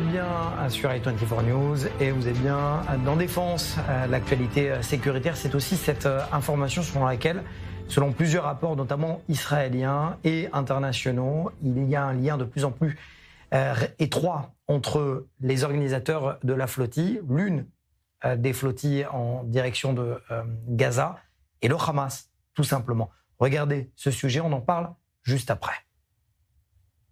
êtes bien sur i24 News et vous êtes bien dans Défense. L'actualité sécuritaire, c'est aussi cette information selon laquelle, selon plusieurs rapports, notamment israéliens et internationaux, il y a un lien de plus en plus étroit entre les organisateurs de la flottille, l'une des flottilles en direction de Gaza, et le Hamas, tout simplement. Regardez ce sujet, on en parle juste après.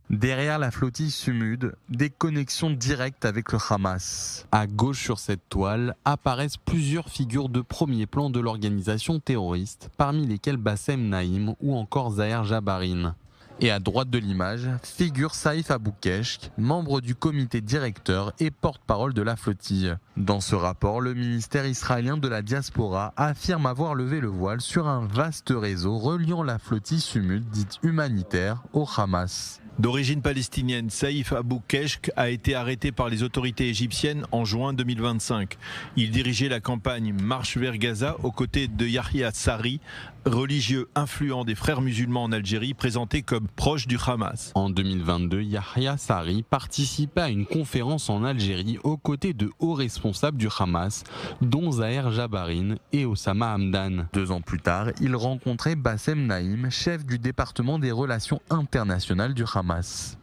Derrière la flottille Sumud, des connexions directes avec le Hamas. À gauche sur cette toile apparaissent plusieurs figures de premier plan de l'organisation terroriste, parmi lesquelles Bassem Naïm ou encore Zaher Jabarin. Et à droite de l'image figure Saïf Aboukeshk, membre du comité directeur et porte-parole de la flottille. Dans ce rapport, le ministère israélien de la diaspora affirme avoir levé le voile sur un vaste réseau reliant la flottille Sumud, dite humanitaire, au Hamas. D'origine palestinienne, Saïf Aboukeshk a été arrêté par les autorités égyptiennes en juin 2025. Il dirigeait la campagne Marche vers Gaza aux côtés de Yahya Sarri, religieux influent des frères musulmans en Algérie, présenté comme proche du Hamas. En 2022, Yahya Sarri participait à une conférence en Algérie aux côtés de hauts responsables du Hamas, dont Zaher Jabarin et Osama Hamdan. 2 ans plus tard, il rencontrait Bassem Naïm, chef du département des relations internationales du Hamas.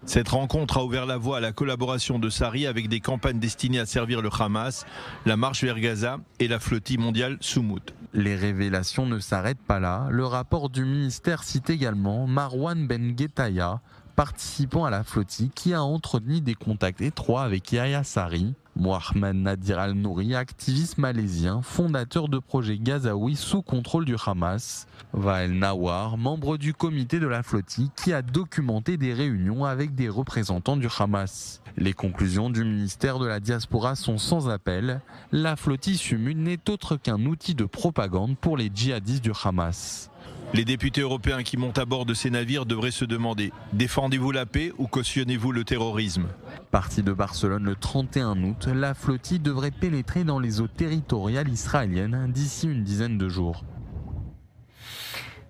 Cette rencontre a ouvert la voie à la collaboration de Sarri avec des campagnes destinées à servir le Hamas, la marche vers Gaza et la flottille mondiale Soumoud. Les révélations ne s'arrêtent pas là. Le rapport du ministère cite également Marwan Ben Ghetaya, participant à la flottille, qui a entretenu des contacts étroits avec Yahya Sarri. Mohamed Nadir Al-Nouri, activiste malaisien, fondateur de projet gazaoui sous contrôle du Hamas. Wael Nawar, membre du comité de la flottille, qui a documenté des réunions avec des représentants du Hamas. Les conclusions du ministère de la diaspora sont sans appel. La flottille Sumud n'est autre qu'un outil de propagande pour les djihadistes du Hamas. Les députés européens qui montent à bord de ces navires devraient se demander: défendez-vous la paix ou cautionnez-vous le terrorisme? Partie de Barcelone le 31 août, la flottille devrait pénétrer dans les eaux territoriales israéliennes d'ici une dizaine de jours.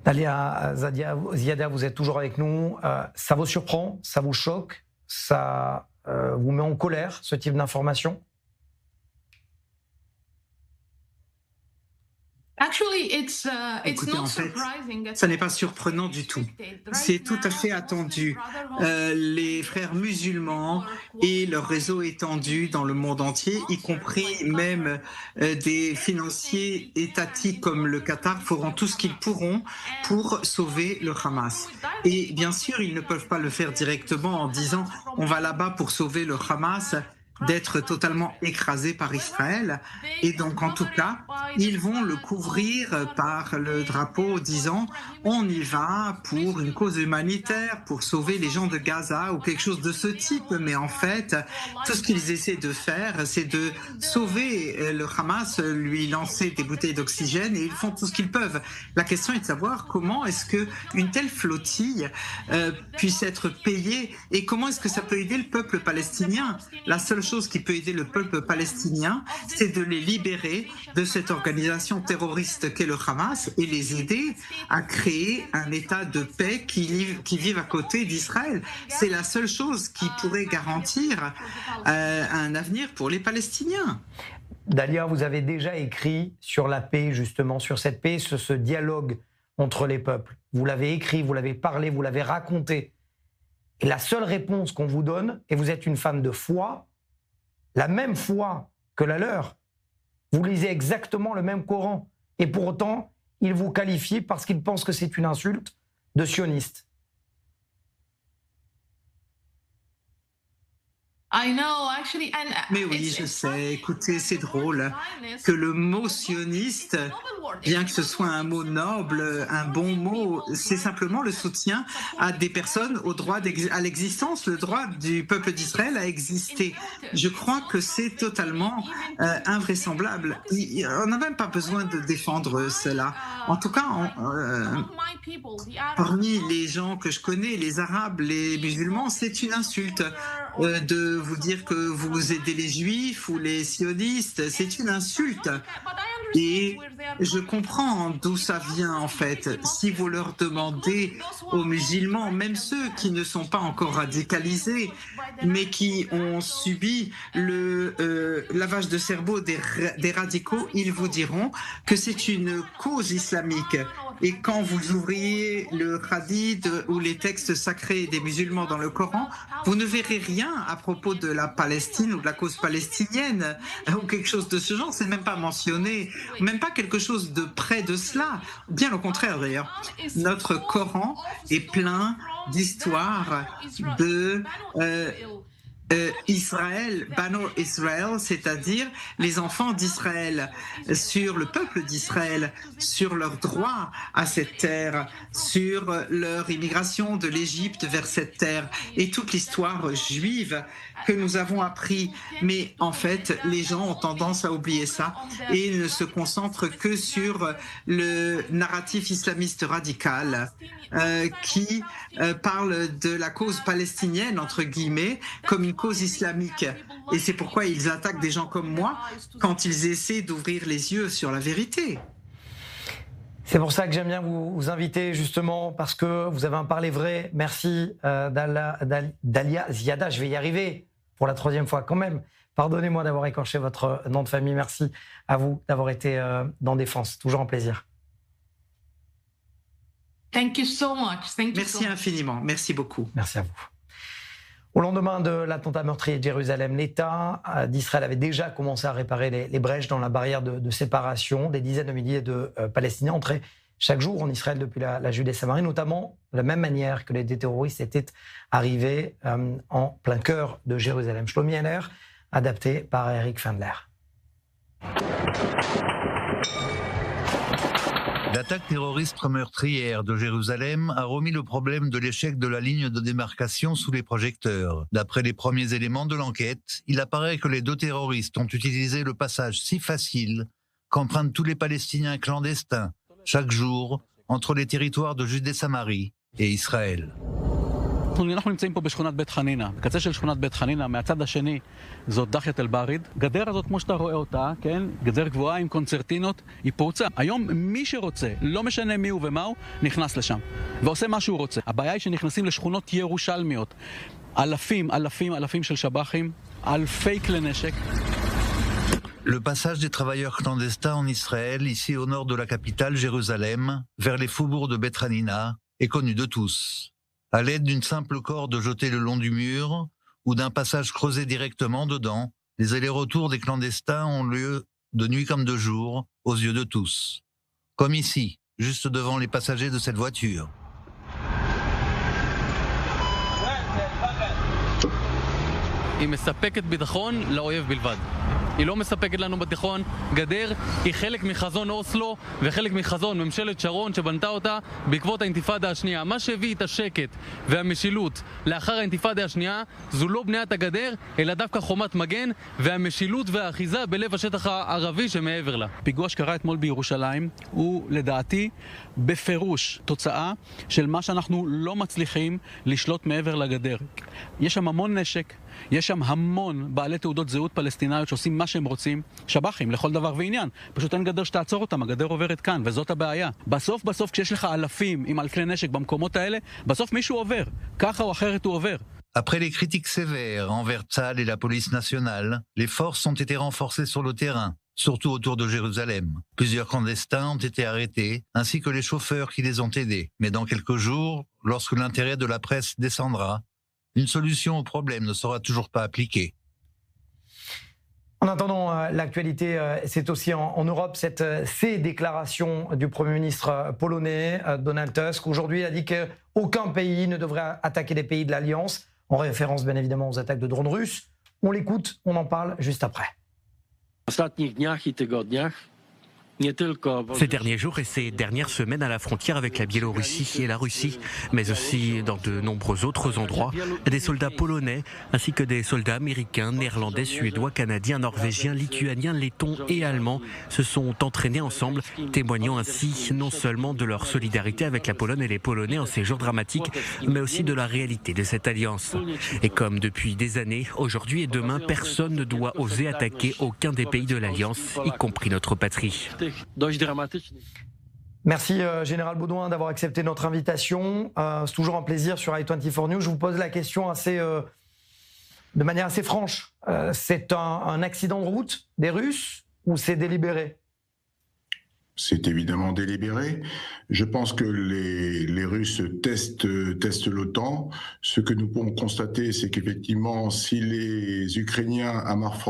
Dalia Ziada, vous êtes toujours avec nous. Ça vous surprend? Ça vous choque? Ça vous met en colère, ce type d'information? Écoutez, en fait, ça n'est pas surprenant du tout. C'est tout à fait attendu. Les frères musulmans et leur réseau étendu dans le monde entier, y compris même des financiers étatiques comme le Qatar, feront tout ce qu'ils pourront pour sauver le Hamas. Et bien sûr, ils ne peuvent pas le faire directement en disant « on va là-bas pour sauver le Hamas », d'être totalement écrasé par Israël. Et donc, en tout cas, ils vont le couvrir par le drapeau disant « on y va pour une cause humanitaire, pour sauver les gens de Gaza » ou quelque chose de ce type. Mais en fait, tout ce qu'ils essaient de faire, c'est de sauver le Hamas, lui lancer des bouteilles d'oxygène, et ils font tout ce qu'ils peuvent. La question est de savoir comment est-ce qu'une telle flottille puisse être payée et comment est-ce que ça peut aider le peuple palestinien. La seule chose qui peut aider le peuple palestinien, c'est de les libérer de cette organisation terroriste qu'est le Hamas et les aider à créer un état de paix qui vive à côté d'Israël. C'est la seule chose qui pourrait garantir un avenir pour les Palestiniens. Dalia, vous avez déjà écrit sur la paix, justement, sur cette paix, sur ce dialogue entre les peuples. Vous l'avez écrit, vous l'avez parlé, vous l'avez raconté. Et la seule réponse qu'on vous donne, et vous êtes une femme de foi, la même foi que la leur. Vous lisez exactement le même Coran. Et pour autant, ils vous qualifient, parce qu'ils pensent que c'est une insulte, de sionistes. Mais oui, je sais. Écoutez, c'est drôle que le mot sioniste, bien que ce soit un mot noble, un bon mot, c'est simplement le soutien à des personnes au droit à l'existence, le droit du peuple d'Israël à exister. Je crois que c'est totalement invraisemblable. On n'a même pas besoin de défendre cela. En tout cas, parmi les gens que je connais, les Arabes, les musulmans, c'est une insulte. De vous dire que vous aidez les juifs ou les sionistes, c'est une insulte. Et je comprends d'où ça vient en fait. Si vous leur demandez aux musulmans, même ceux qui ne sont pas encore radicalisés, mais qui ont subi le lavage de cerveau des radicaux, ils vous diront que c'est une cause islamique. Et quand vous ouvriez le hadith ou les textes sacrés des musulmans dans le Coran, vous ne verrez rien à propos de la Palestine ou de la cause palestinienne ou quelque chose de ce genre. C'est même pas mentionné, même pas quelque chose de près de cela. Bien au contraire d'ailleurs. Notre Coran est plein d'histoires de Israël, Bano Israël, c'est-à-dire les enfants d'Israël, sur le peuple d'Israël, sur leur droit à cette terre, sur leur immigration de l'Égypte vers cette terre et toute l'histoire juive que nous avons appris. Mais en fait, les gens ont tendance à oublier ça et ne se concentrent que sur le narratif islamiste radical qui parle de la cause palestinienne, entre guillemets, comme une cause islamique. Et c'est pourquoi ils attaquent des gens comme moi quand ils essaient d'ouvrir les yeux sur la vérité. C'est pour ça que j'aime bien vous inviter, justement, parce que vous avez un parler vrai. Merci Dalia Ziada, je vais y arriver pour la 3e fois quand même. Pardonnez-moi d'avoir écorché votre nom de famille. Merci à vous d'avoir été dans Défense. Toujours un plaisir. Thank you so much. Merci infiniment. Merci beaucoup. Merci à vous. Au lendemain de l'attentat meurtrier de Jérusalem, l'État d'Israël avait déjà commencé à réparer les brèches dans la barrière de séparation. Des dizaines de milliers de Palestiniens entraient chaque jour en Israël depuis la Judée-Samarie, notamment de la même manière que les terroristes étaient arrivés en plein cœur de Jérusalem. Shlomi Heller, adapté par Eric Fendler. L'attaque terroriste meurtrière de Jérusalem a remis le problème de l'échec de la ligne de démarcation sous les projecteurs. D'après les premiers éléments de l'enquête, il apparaît que les 2 terroristes ont utilisé le passage si facile qu'empruntent tous les Palestiniens clandestins chaque jour entre les territoires de Judée-Samarie et Israël. אנחנו נמצאים פה בשכונת בית חנינה, בקצה של שכונת בית חנינה, מהצד השני זאת דחיית אל-באריד. גדר הזאת, כמו שאתה רואה אותה, כן? גדר גבוהה עם קונצרטינות, היא פרוצה. היום מי שרוצה, לא משנה מי הוא ומה הוא, נכנס לשם ועושה מה שהוא רוצה. הבעיה היא שנכנסים לשכונות ירושלמיות. אלפים של שב"חים, אלפי כלי נשק. Le passage des travailleurs clandestins en Israël, ici au nord de la capitale Jérusalem, vers les faubourgs de Beit Hanina, est connu de tous. À l'aide d'une simple corde jetée le long du mur ou d'un passage creusé directement dedans, les allers-retours des clandestins ont lieu de nuit comme de jour, aux yeux de tous. Comme ici, juste devant les passagers de cette voiture. היא מספקת ביטחון לאויב בלבד. היא לא מספקת לנו בתיכון. גדר היא חלק מחזון אוסלו וחלק מחזון ממשלת שרון שבנתה אותה בעקבות האינתיפאדה השנייה. מה שהביא את השקט והמשילות לאחר האינתיפאדה השנייה זו לא בניית הגדר, אלא דווקא חומת מגן והמשילות והאחיזה בלב השטח הערבי שמעבר לה. פיגוע שקרה אתמול בירושלים הוא לדעתי בפירוש תוצאה של מה שאנחנו לא מצליחים לשלוט מעבר לגדר. יש שם המון נשק, יש שם המון בעלי תעודות זהות פלסטיניות שעושים מה שהם רוצים, שב"חים לכל דבר ועניין. פשוט אין גדר שתעצור אותם, הגדר עוברת כאן, וזאת הבעיה. בסוף כשיש לך אלפים עם על כלי נשק במקומות האלה, בסוף מישהו עובר, ככה או אחרת הוא עובר. Après les critiques sévères envers Tzahal et la police nationale, les forces ont été renforcées sur le terrain, surtout autour de Jérusalem. Plusieurs clandestins ont été arrêtés, ainsi que les chauffeurs qui les ont aidés. Mais dans quelques jours, lorsque l'intérêt de la presse descendra, une solution au problème ne sera toujours pas appliquée. En attendant, l'actualité, c'est aussi en Europe, ces déclarations du Premier ministre polonais, Donald Tusk. Aujourd'hui, il a dit qu'aucun pays ne devrait attaquer des pays de l'Alliance, en référence bien évidemment aux attaques de drones russes. On l'écoute, on en parle juste après. W ostatnich dniach i tygodniach Ces derniers jours et ces dernières semaines à la frontière avec la Biélorussie et la Russie, mais aussi dans de nombreux autres endroits, des soldats polonais ainsi que des soldats américains, néerlandais, suédois, canadiens, norvégiens, lituaniens, lettons et allemands se sont entraînés ensemble, témoignant ainsi non seulement de leur solidarité avec la Pologne et les Polonais en ces jours dramatiques, mais aussi de la réalité de cette alliance. Et comme depuis des années, aujourd'hui et demain, personne ne doit oser attaquer aucun des pays de l'Alliance, y compris notre patrie. Merci Général Baudouin d'avoir accepté notre invitation. C'est toujours un plaisir sur i24 News. Je vous pose la question de manière assez franche. C'est un accident de route des Russes ou c'est délibéré ? C'est évidemment délibéré. Je pense que les Russes testent l'OTAN. Ce que nous pouvons constater, c'est qu'effectivement, si les Ukrainiens, à marche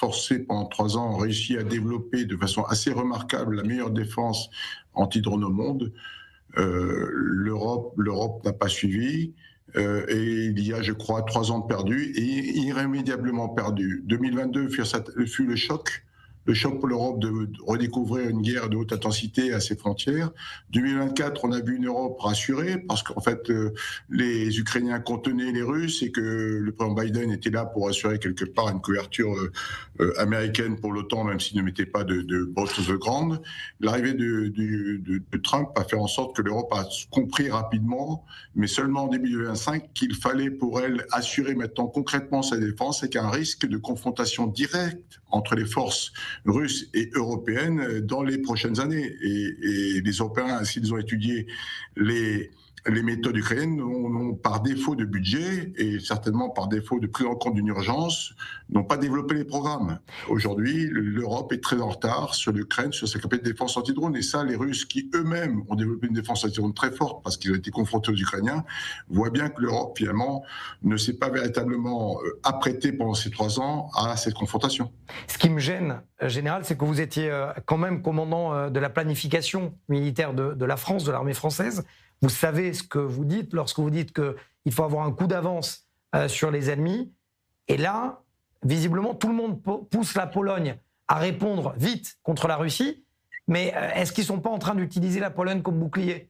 forcée pendant 3 ans, ont réussi à développer de façon assez remarquable la meilleure défense anti-drone au monde, l'Europe n'a pas suivi. Et il y a, je crois, 3 ans de perdus et irrémédiablement perdus. 2022 fut le choc pour l'Europe de redécouvrir une guerre de haute intensité à ses frontières. 2024, on a vu une Europe rassurée parce qu'en fait, les Ukrainiens contenaient les Russes et que le président Biden était là pour assurer quelque part une couverture américaine pour l'OTAN, même s'il ne mettait pas de bottes grandes. L'arrivée de Trump a fait en sorte que l'Europe a compris rapidement, mais seulement en début 2025, qu'il fallait pour elle assurer maintenant concrètement sa défense et qu'un risque de confrontation directe entre les forces russes et européennes dans les prochaines années. Et les Européens, s'ils ont étudié les méthodes ukrainiennes, n'ont par défaut de budget et certainement par défaut de prise en compte d'une urgence, n'ont pas développé les programmes. Aujourd'hui, l'Europe est très en retard sur l'Ukraine, sur sa capacité de défense anti-drone. Et ça, les Russes, qui eux-mêmes ont développé une défense anti-drone très forte parce qu'ils ont été confrontés aux Ukrainiens, voient bien que l'Europe, finalement, ne s'est pas véritablement apprêtée pendant ces 3 ans à cette confrontation. Ce qui me gêne, Général, c'est que vous étiez quand même commandant de la planification militaire de la France, de l'armée française. Vous savez ce que vous dites lorsque vous dites qu'il faut avoir un coup d'avance sur les ennemis. Et là, visiblement, tout le monde pousse la Pologne à répondre vite contre la Russie. Mais est-ce qu'ils ne sont pas en train d'utiliser la Pologne comme bouclier ?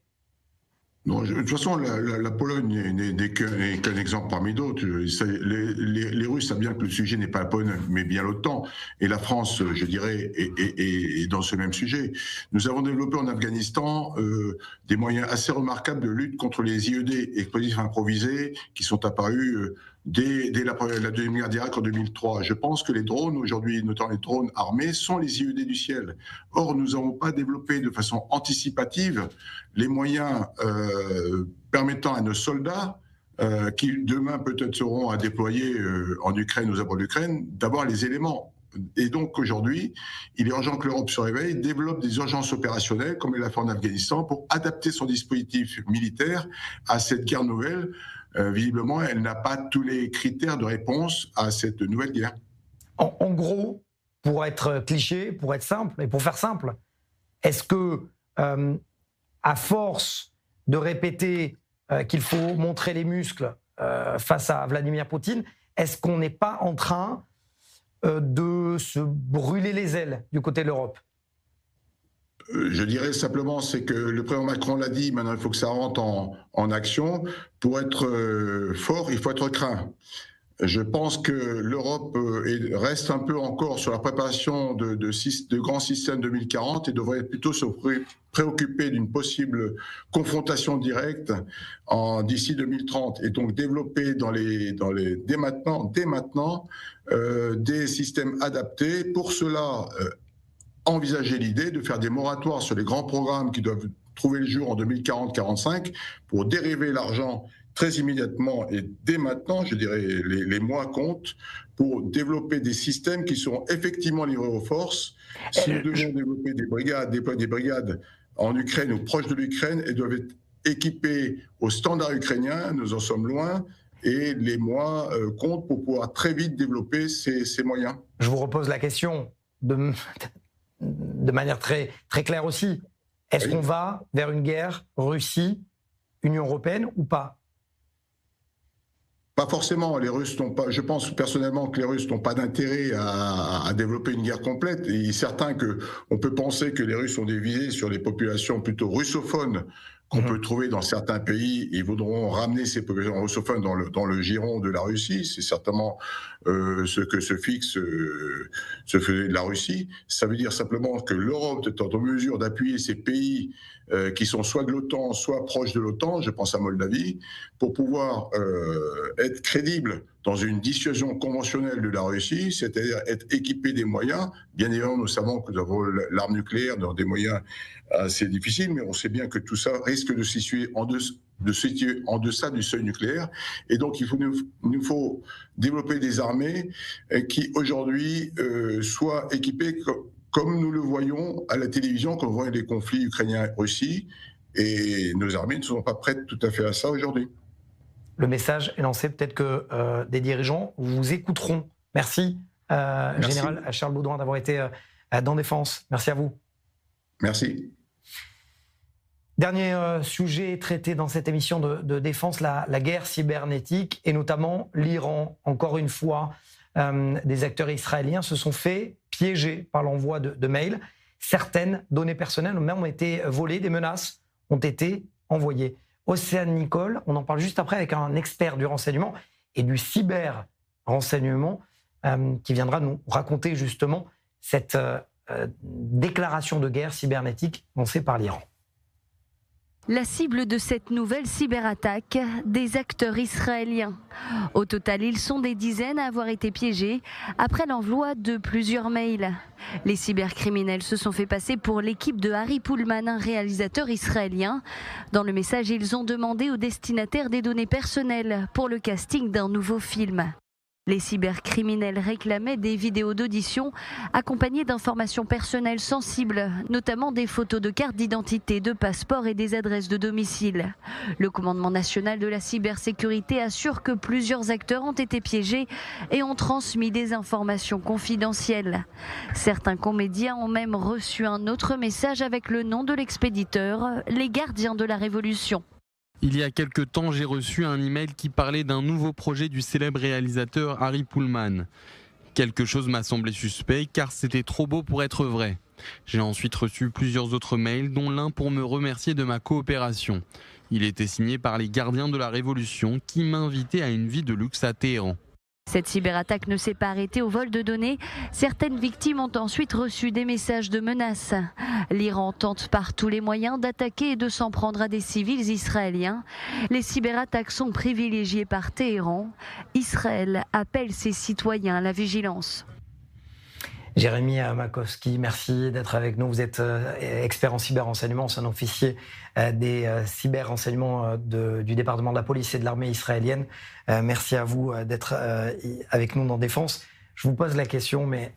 Non, de toute façon, la Pologne n'est qu'un exemple parmi d'autres. Les Russes savent bien que le sujet n'est pas la Pologne, mais bien l'OTAN. Et la France, je dirais, est dans ce même sujet. Nous avons développé en Afghanistan des moyens assez remarquables de lutte contre les IED, explosifs improvisés, qui sont apparus dès la deuxième guerre d'Irak en 2003. Je pense que les drones, aujourd'hui, notamment les drones armés, sont les IED du ciel. Or, nous n'avons pas développé de façon anticipative les moyens permettant à nos soldats, qui demain peut-être seront à déployer en Ukraine, aux abords de l'Ukraine, d'avoir les éléments. Et donc aujourd'hui, il est urgent que l'Europe se réveille, développe des urgences opérationnelles, comme elle l'a fait en Afghanistan, pour adapter son dispositif militaire à cette guerre nouvelle. Visiblement, elle n'a pas tous les critères de réponse à cette nouvelle guerre. En gros, pour être cliché, pour être simple, et pour faire simple, est-ce que, à force de répéter qu'il faut montrer les muscles face à Vladimir Poutine, est-ce qu'on n'est pas en train de se brûler les ailes du côté de l'Europe ? Je dirais simplement, c'est que le président Macron l'a dit, maintenant il faut que ça rentre en action. Pour être fort, il faut être craint. Je pense que l'Europe reste un peu encore sur la préparation de grands systèmes 2040 et devrait plutôt se préoccuper d'une possible confrontation directe d'ici 2030 et donc développer dès maintenant des systèmes adaptés. Pour cela, envisager l'idée de faire des moratoires sur les grands programmes qui doivent trouver le jour en 2040-45 pour dériver l'argent très immédiatement et dès maintenant, je dirais les mois comptent, pour développer des systèmes qui seront effectivement livrés aux forces. Si nous devons développer déployer des brigades en Ukraine ou proches de l'Ukraine, elles doivent être équipées aux standards ukrainiens, nous en sommes loin, et les mois comptent pour pouvoir très vite développer ces moyens. Je vous repose la question de manière très, très claire aussi. Est-ce qu'on va vers une guerre Russie-Union européenne ou pas ? Pas forcément, les Russes n'ont pas. Je pense personnellement que les Russes n'ont pas d'intérêt à développer une guerre complète. Et il est certain qu'on peut penser que les Russes ont des visées sur les populations plutôt russophones qu'on peut trouver dans certains pays. Ils voudront ramener ces populations russophones dans le giron de la Russie. C'est certainement ce que se fixe la Russie. Ça veut dire simplement que l'Europe est en mesure d'appuyer ces pays qui sont soit de l'OTAN, soit proches de l'OTAN, je pense à Moldavie, pour pouvoir être crédible dans une dissuasion conventionnelle de la Russie, c'est-à-dire être équipé des moyens. Bien évidemment, nous savons que nous avons l'arme nucléaire dans des moyens assez difficiles, mais on sait bien que tout ça risque de se situer en deçà du seuil nucléaire. Et donc, il nous faut développer des armées qui, aujourd'hui, soient équipées comme nous le voyons à la télévision, quand on voit les conflits ukrainiens-Russie, et nos armées ne sont pas prêtes tout à fait à ça aujourd'hui. Le message est lancé, peut-être que des dirigeants vous écouteront. Merci, Général Charles Baudouin, d'avoir été dans Défense. Merci à vous. Merci. Dernier sujet traité dans cette émission de Défense, la guerre cybernétique, et notamment l'Iran. Encore une fois, des acteurs israéliens se sont fait piéger par l'envoi de mails. Certaines données personnelles ont même été volées, des menaces ont été envoyées. Océane Nicole, on en parle juste après avec un expert du renseignement et du cyber-renseignement qui viendra nous raconter justement cette déclaration de guerre cybernétique lancée par l'Iran. La cible de cette nouvelle cyberattaque, des acteurs israéliens. Au total, ils sont des dizaines à avoir été piégés après l'envoi de plusieurs mails. Les cybercriminels se sont fait passer pour l'équipe de Harry Pullman, un réalisateur israélien. Dans le message, ils ont demandé aux destinataires des données personnelles pour le casting d'un nouveau film. Les cybercriminels réclamaient des vidéos d'audition accompagnées d'informations personnelles sensibles, notamment des photos de cartes d'identité, de passeports et des adresses de domicile. Le commandement national de la cybersécurité assure que plusieurs acteurs ont été piégés et ont transmis des informations confidentielles. Certains comédiens ont même reçu un autre message avec le nom de l'expéditeur, les gardiens de la Révolution. Il y a quelque temps, j'ai reçu un email qui parlait d'un nouveau projet du célèbre réalisateur Harry Pullman. Quelque chose m'a semblé suspect car c'était trop beau pour être vrai. J'ai ensuite reçu plusieurs autres mails, dont l'un pour me remercier de ma coopération. Il était signé par les gardiens de la Révolution qui m'invitaient à une vie de luxe à Téhéran. Cette cyberattaque ne s'est pas arrêtée au vol de données. Certaines victimes ont ensuite reçu des messages de menaces. L'Iran tente par tous les moyens d'attaquer et de s'en prendre à des civils israéliens. Les cyberattaques sont privilégiées par Téhéran. Israël appelle ses citoyens à la vigilance. Jérémy Makowski, merci d'être avec nous. Vous êtes expert en cyber-renseignement, c'est un officier des cyber-renseignements du département de la police et de l'armée israélienne. Merci à vous d'être avec nous dans Défense. Je vous pose la question, mais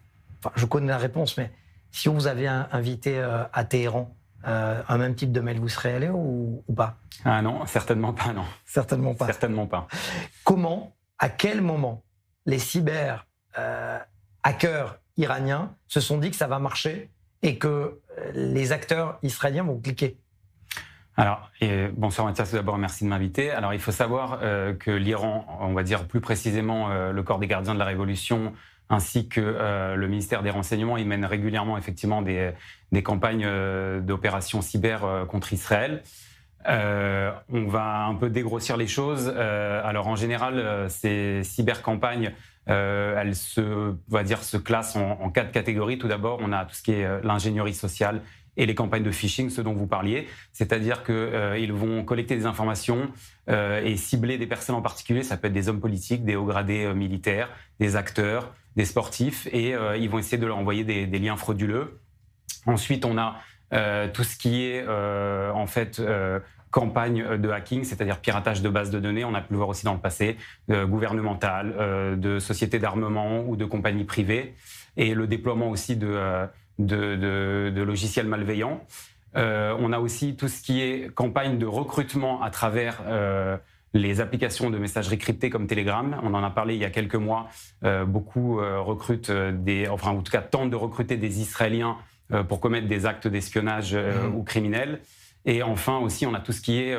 je connais la réponse, mais si on vous avait invité à Téhéran, un même type de mail, vous serez allé ou pas? Ah non, certainement pas, non. Certainement pas. Certainement pas. Comment, à quel moment les cyber-hackers iraniens se sont dit que ça va marcher et que les acteurs israéliens vont cliquer? Alors, bonsoir Mathias, tout d'abord merci de m'inviter. Alors il faut savoir que l'Iran, on va dire plus précisément le corps des gardiens de la Révolution, ainsi que le ministère des Renseignements, ils mènent régulièrement effectivement des campagnes d'opérations cyber contre Israël. On va un peu dégrossir les choses. Alors en général, ces cybercampagnes, elles se classent en 4 catégories. Tout d'abord, on a tout ce qui est l'ingénierie sociale et les campagnes de phishing, ce dont vous parliez. C'est-à-dire qu'ils vont collecter des informations et cibler des personnes en particulier. Ça peut être des hommes politiques, des hauts gradés militaires, des acteurs, des sportifs, et ils vont essayer de leur envoyer des liens frauduleux. Ensuite, on a tout ce qui est campagne de hacking, c'est-à-dire piratage de bases de données. On a pu le voir aussi dans le passé, gouvernemental, de sociétés d'armement ou de compagnies privées, et le déploiement aussi de logiciels malveillants. On a aussi tout ce qui est campagne de recrutement à travers les applications de messagerie cryptée comme Telegram. On en a parlé il y a quelques mois. Beaucoup recrutent en tout cas tentent de recruter des Israéliens pour commettre des actes d'espionnage ou criminels. Et enfin aussi, on a tout ce qui est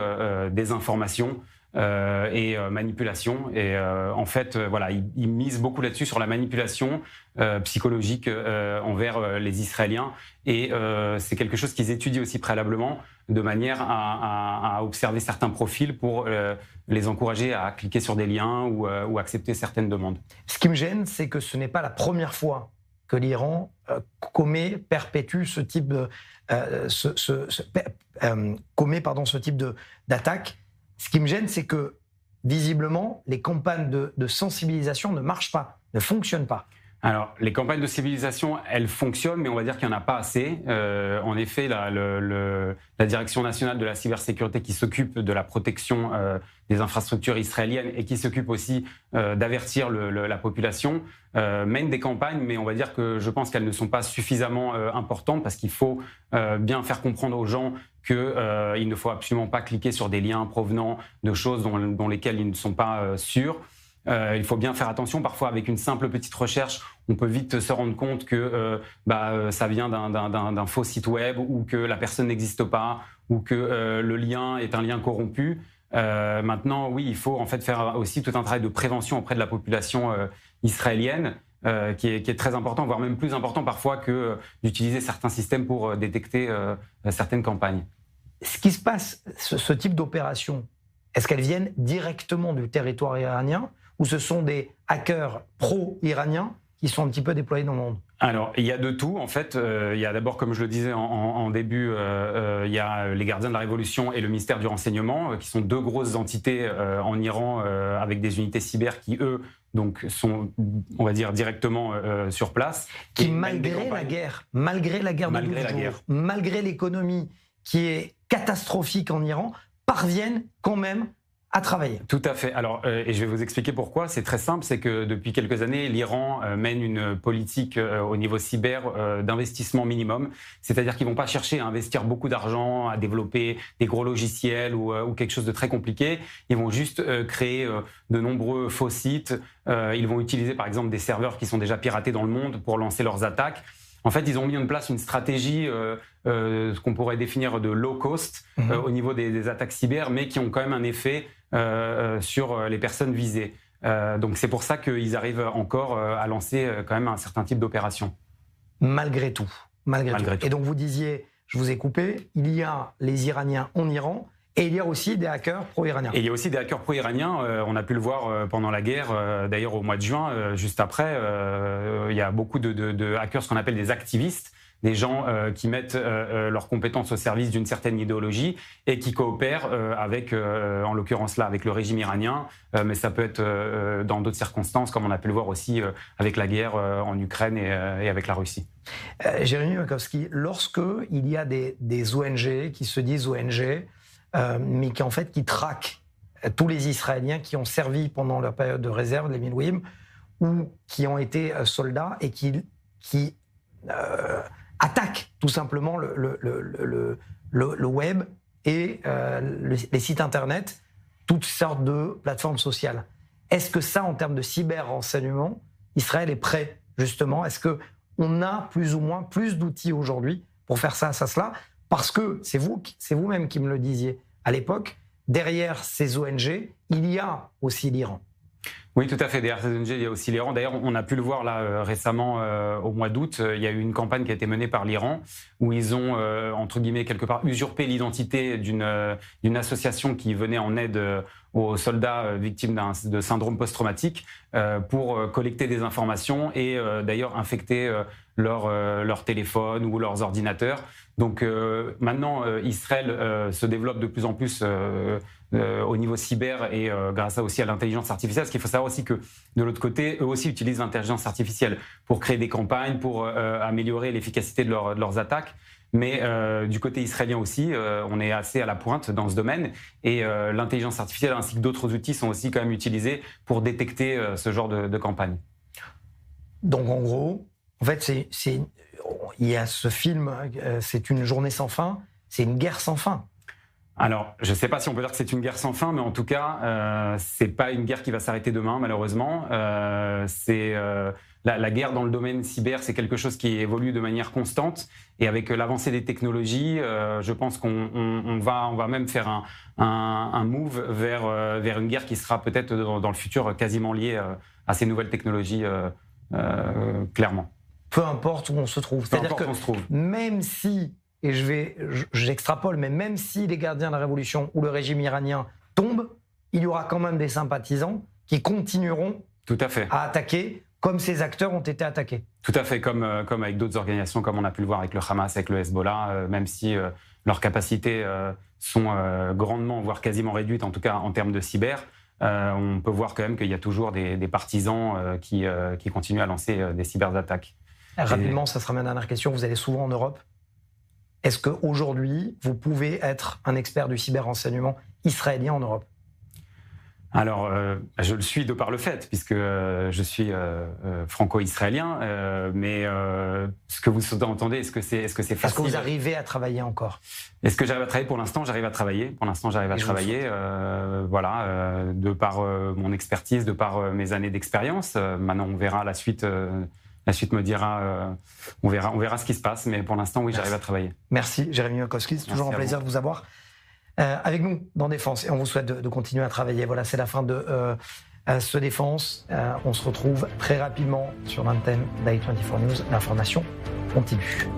désinformation. et manipulation. Et en fait, voilà, ils misent beaucoup là-dessus sur la manipulation psychologique envers les Israéliens. Et c'est quelque chose qu'ils étudient aussi préalablement, de manière à observer certains profils pour les encourager à cliquer sur des liens ou accepter certaines demandes. Ce qui me gêne, c'est que ce n'est pas la première fois que l'Iran perpétue ce type de ce type d'attaque. Ce qui me gêne, c'est que visiblement les campagnes de sensibilisation ne marchent pas, ne fonctionnent pas. Alors, les campagnes de civilisation, elles fonctionnent, mais on va dire qu'il n'y en a pas assez. En effet, la Direction nationale de la cybersécurité qui s'occupe de la protection des infrastructures israéliennes et qui s'occupe aussi d'avertir la population mène des campagnes, mais on va dire que je pense qu'elles ne sont pas suffisamment importantes parce qu'il faut bien faire comprendre aux gens qu'il ne faut absolument pas cliquer sur des liens provenant de choses dont lesquelles ils ne sont pas sûrs. Il faut bien faire attention. Parfois, avec une simple petite recherche, on peut vite se rendre compte que ça vient d'un faux site web ou que la personne n'existe pas ou que le lien est un lien corrompu. Maintenant, oui, il faut en fait faire aussi tout un travail de prévention auprès de la population israélienne qui est très important, voire même plus important parfois que d'utiliser certains systèmes pour détecter certaines campagnes. Ce qui se passe, ce type d'opération, est-ce qu'elles viennent directement du territoire iranien ou ce sont des hackers pro-iraniens qui sont un petit peu déployés dans le monde? Alors, il y a de tout. En fait, il y a d'abord, comme je le disais en début, il y a les gardiens de la Révolution et le ministère du Renseignement, qui sont deux grosses entités en Iran avec des unités cyber qui, eux, donc, sont, on va dire, directement sur place. Qui, malgré la guerre de 12 jours, malgré l'économie qui est catastrophique en Iran, parviennent quand même à travailler. Tout à fait. Alors, et je vais vous expliquer pourquoi. C'est très simple, c'est que depuis quelques années, l'Iran mène une politique au niveau cyber d'investissement minimum. C'est-à-dire qu'ils ne vont pas chercher à investir beaucoup d'argent, à développer des gros logiciels ou quelque chose de très compliqué. Ils vont juste créer de nombreux faux sites. Ils vont utiliser par exemple des serveurs qui sont déjà piratés dans le monde pour lancer leurs attaques. En fait, ils ont mis en place une stratégie, ce qu'on pourrait définir de low cost au niveau des attaques cyber, mais qui ont quand même un effet sur les personnes visées. Donc c'est pour ça qu'ils arrivent encore à lancer quand même un certain type d'opération. Malgré tout. Et donc vous disiez, je vous ai coupé, il y a les Iraniens en Iran, et il y a aussi des hackers pro-iraniens. Et il y a aussi des hackers pro-iraniens. On a pu le voir pendant la guerre, d'ailleurs au mois de juin, juste après. Il y a beaucoup de hackers, ce qu'on appelle des activistes, des gens qui mettent leurs compétences au service d'une certaine idéologie et qui coopèrent avec, en l'occurrence là, avec le régime iranien, mais ça peut être dans d'autres circonstances, comme on a pu le voir aussi avec la guerre en Ukraine et avec la Russie. Jérémy Makowski, lorsque il y a des ONG qui se disent ONG, mais qui traquent tous les Israéliens qui ont servi pendant leur période de réserve, les Milwim, ou qui ont été soldats et qui attaquent tout simplement le web et les sites internet, toutes sortes de plateformes sociales. Est-ce que ça, en termes de cyber-renseignement, Israël est prêt, justement? Est-ce qu'on a plus ou moins plus d'outils aujourd'hui pour faire ça, cela? Parce que c'est vous-même qui me le disiez à l'époque, derrière ces ONG, il y a aussi l'Iran. Oui, tout à fait. Derrière ces ONG, il y a aussi l'Iran. D'ailleurs, on a pu le voir là récemment, au mois d'août. Il y a eu une campagne qui a été menée par l'Iran où ils ont, entre guillemets, quelque part usurpé l'identité d'une association qui venait en aide aux soldats victimes de syndrome post-traumatique pour collecter des informations et d'ailleurs infecter leur téléphone ou leurs ordinateurs. Donc maintenant, Israël se développe de plus en plus au niveau cyber et grâce aussi à l'intelligence artificielle. Parce qu'il faut savoir aussi que de l'autre côté, eux aussi utilisent l'intelligence artificielle pour créer des campagnes, pour améliorer l'efficacité de leurs attaques. Mais du côté israélien aussi, on est assez à la pointe dans ce domaine et l'intelligence artificielle ainsi que d'autres outils sont aussi quand même utilisés pour détecter ce genre de campagne. Donc en gros, en fait, il y a ce film, c'est une journée sans fin, c'est une guerre sans fin. Alors, je ne sais pas si on peut dire que c'est une guerre sans fin, mais en tout cas, c'est pas une guerre qui va s'arrêter demain, malheureusement. La guerre dans le domaine cyber, c'est quelque chose qui évolue de manière constante. Et avec l'avancée des technologies, je pense qu'on va même faire un move vers une guerre qui sera peut-être dans le futur quasiment liée à ces nouvelles technologies, clairement. Peu importe où on se trouve. C'est-à-dire que même si, et j'extrapole, mais même si les gardiens de la révolution ou le régime iranien tombent, il y aura quand même des sympathisants qui continueront Tout à fait. à attaquer comme ces acteurs ont été attaqués. Tout à fait, comme avec d'autres organisations, comme on a pu le voir avec le Hamas, avec le Hezbollah, même si leurs capacités sont grandement, voire quasiment réduites, en tout cas en termes de cyber, on peut voir quand même qu'il y a toujours des partisans qui continuent à lancer des cyberattaques. Rapidement, ça sera ma dernière question. Vous allez souvent en Europe. Est-ce qu'aujourd'hui, vous pouvez être un expert du cyberrenseignement israélien en Europe ? Alors, je le suis de par le fait, puisque je suis franco-israélien, mais ce que vous entendez, est-ce que c'est facile ? Est-ce que vous arrivez à travailler encore ? Est-ce que j'arrive à travailler ? Pour l'instant, j'arrive à travailler. Voilà, de par mon expertise, de par mes années d'expérience. Maintenant, on verra la suite. La suite me dira, on verra ce qui se passe, mais pour l'instant, oui, j'arrive à travailler. Merci, Jérémy Makowski, c'est toujours un plaisir de vous avoir avec nous dans Défense, et on vous souhaite de continuer à travailler. Voilà, c'est la fin de ce Défense. On se retrouve très rapidement sur l'antenne d'I24 News. L'information continue.